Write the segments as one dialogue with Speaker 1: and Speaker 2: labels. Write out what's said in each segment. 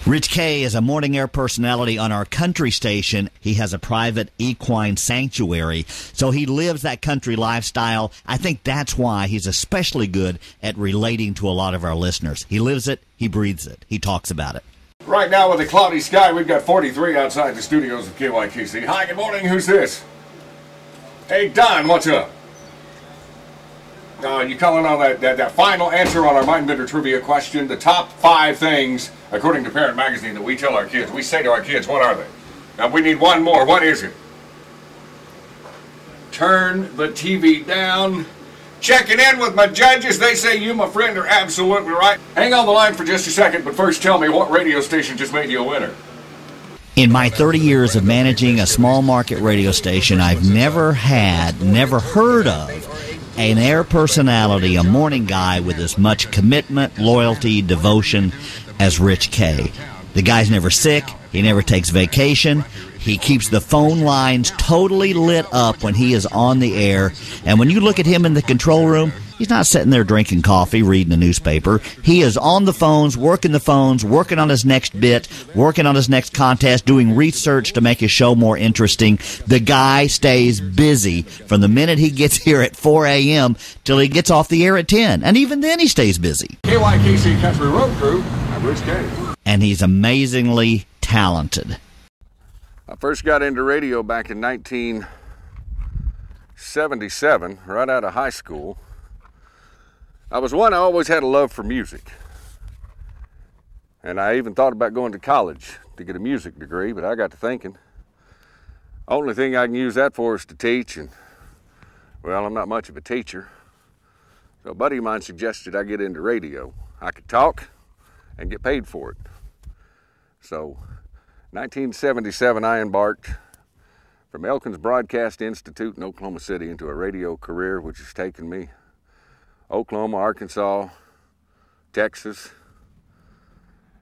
Speaker 1: Rich Kaye is a morning air personality on our country station. He has a private equine sanctuary, so he lives that country lifestyle. I think that's why he's especially good at relating to a lot of our listeners. He lives it, he breathes it, he talks about it.
Speaker 2: Right now with a cloudy sky, we've got 43 outside the studios of KYKC. Hi, good morning, who's this? Hey, Don, what's up? You calling on that final answer on our Mindbender trivia question, the top 5 things, according to Parent Magazine, that we tell our kids. We say to our kids, what are they? Now, we need one more. What is it? Turn the TV down. Checking in with my judges. They say you, my friend, are absolutely right. Hang on the line for just a second, but first tell me, what radio station just made you a winner?
Speaker 1: In my 30 years of managing a small market radio station, I've never heard of an air personality, a morning guy with as much commitment, loyalty, devotion as Rich Kaye. The guy's never sick. He never takes vacation. He keeps the phone lines totally lit up when he is on the air. And when you look at him in the control room, he's not sitting there drinking coffee, reading a newspaper. He is on the phones, working on his next bit, working on his next contest, doing research to make his show more interesting. The guy stays busy from the minute he gets here at 4 a.m. till he gets off the air at 10. And even then he stays busy.
Speaker 2: KYKC Country Road Crew, I'm Rich Kaye.
Speaker 1: And he's amazingly talented.
Speaker 2: I first got into radio back in 1977, right out of high school. I always had a love for music. And I even thought about going to college to get a music degree, but I got to thinking, only thing I can use that for is to teach, and, well, I'm not much of a teacher. So a buddy of mine suggested I get into radio. I could talk and get paid for it. So, 1977, I embarked from Elkins Broadcast Institute in Oklahoma City into a radio career, which has taken me Oklahoma, Arkansas, Texas.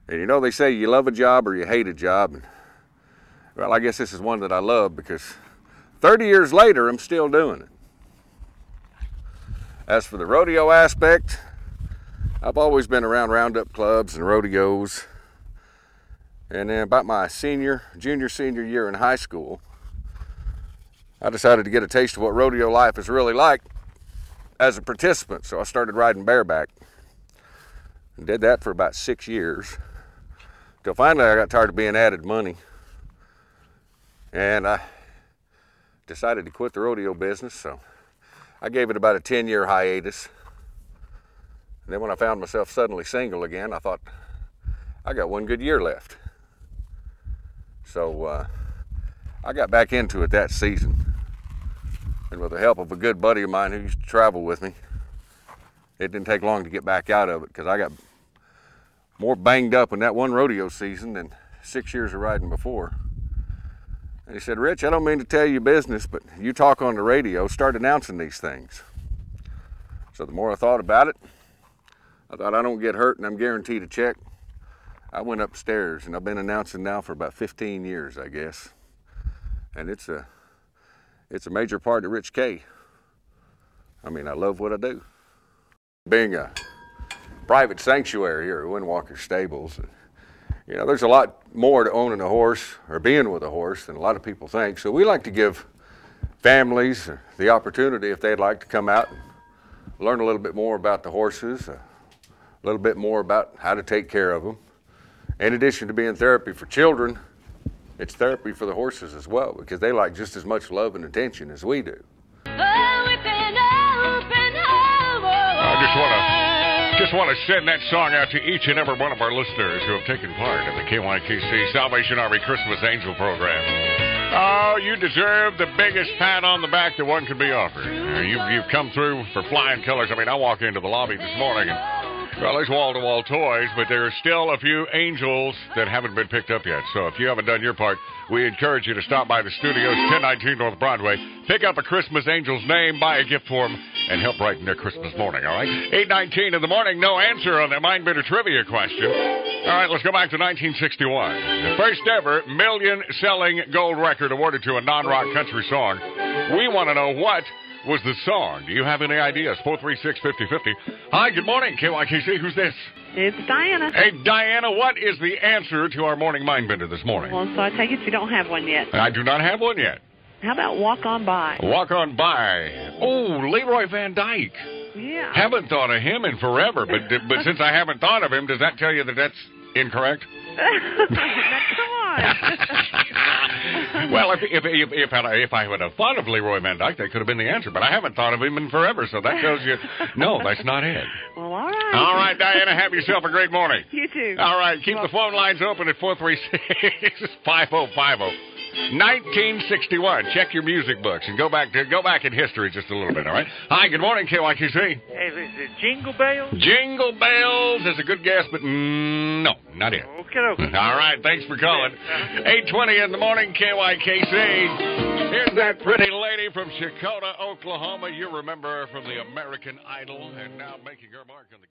Speaker 2: And you know, they say you love a job or you hate a job. And, well, I guess this is one that I love because 30 years later, I'm still doing it. As for the rodeo aspect, I've always been around roundup clubs and rodeos. And then about my senior year in high school, I decided to get a taste of what rodeo life is really like as a participant. So I started riding bareback and did that for about 6 years. Till finally I got tired of being added money. And I decided to quit the rodeo business. So I gave it about a 10-year hiatus. And then when I found myself suddenly single again, I thought, I got one good year left. So I got back into it that season. And with the help of a good buddy of mine who used to travel with me, it didn't take long to get back out of it because I got more banged up in that one rodeo season than 6 years of riding before. And he said, Rich, I don't mean to tell you business, but you talk on the radio, start announcing these things. So the more I thought about it, I thought I don't get hurt and I'm guaranteed a check. I went upstairs, and I've been announcing now for about 15 years, I guess. And it's a major part of Rich Kaye. I mean, I love what I do. Being a private sanctuary here at Windwalker Stables, you know, there's a lot more to owning a horse or being with a horse than a lot of people think. So we like to give families the opportunity, if they'd like to come out and learn a little bit more about the horses, a little bit more about how to take care of them. In addition to being therapy for children, it's therapy for the horses as well, because they like just as much love and attention as we do.
Speaker 3: I just want to send that song out to each and every one of our listeners who have taken part in the KYKC Salvation Army Christmas Angel program. Oh, you deserve the biggest pat on the back that one could be offered. You've come through for flying colors. I mean, I walk into the lobby this morning and, well, there's wall-to-wall toys, but there are still a few angels that haven't been picked up yet. So if you haven't done your part, we encourage you to stop by the studios, 1019 North Broadway, pick up a Christmas angel's name, buy a gift for them, and help brighten their Christmas morning, all right? 8:19 in the morning, no answer on the Mindbender trivia question. All right, let's go back to 1961. The first ever million-selling gold record awarded to a non-rock country song. We want to know what was the song? Do you have any ideas? 436-5050. Hi, good morning, KYKC. Who's this?
Speaker 4: It's Diana.
Speaker 3: Hey, Diana, what is the answer to our morning mind bender this morning?
Speaker 4: Well, so I take it you don't have one yet.
Speaker 3: I do not have one yet.
Speaker 4: How about Walk On By?
Speaker 3: Walk On By. Oh, Leroy Van Dyke.
Speaker 4: Yeah.
Speaker 3: Haven't thought of him in forever, but since I haven't thought of him, does that tell you that that's incorrect?
Speaker 4: Come on.
Speaker 3: Well, if I would have thought of Leroy Van Dyke, that could have been the answer, but I haven't thought of him in forever, so that tells you, no, that's not it.
Speaker 4: Well, all right.
Speaker 3: All right, Diana, have yourself a great morning.
Speaker 4: You too.
Speaker 3: All right, keep the phone lines open at 436-5050. 1961. Check your music books and go back in history just a little bit, all right? Hi, good morning, KYKC.
Speaker 5: Hey, is it Jingle Bells?
Speaker 3: Jingle Bells is a good guess, but no, not it.
Speaker 5: Okay.
Speaker 3: All right, thanks for calling. 8:20 in the morning, KYKC. Here's that pretty lady from Chakota, Oklahoma. You remember her from the American Idol, and now making her mark on the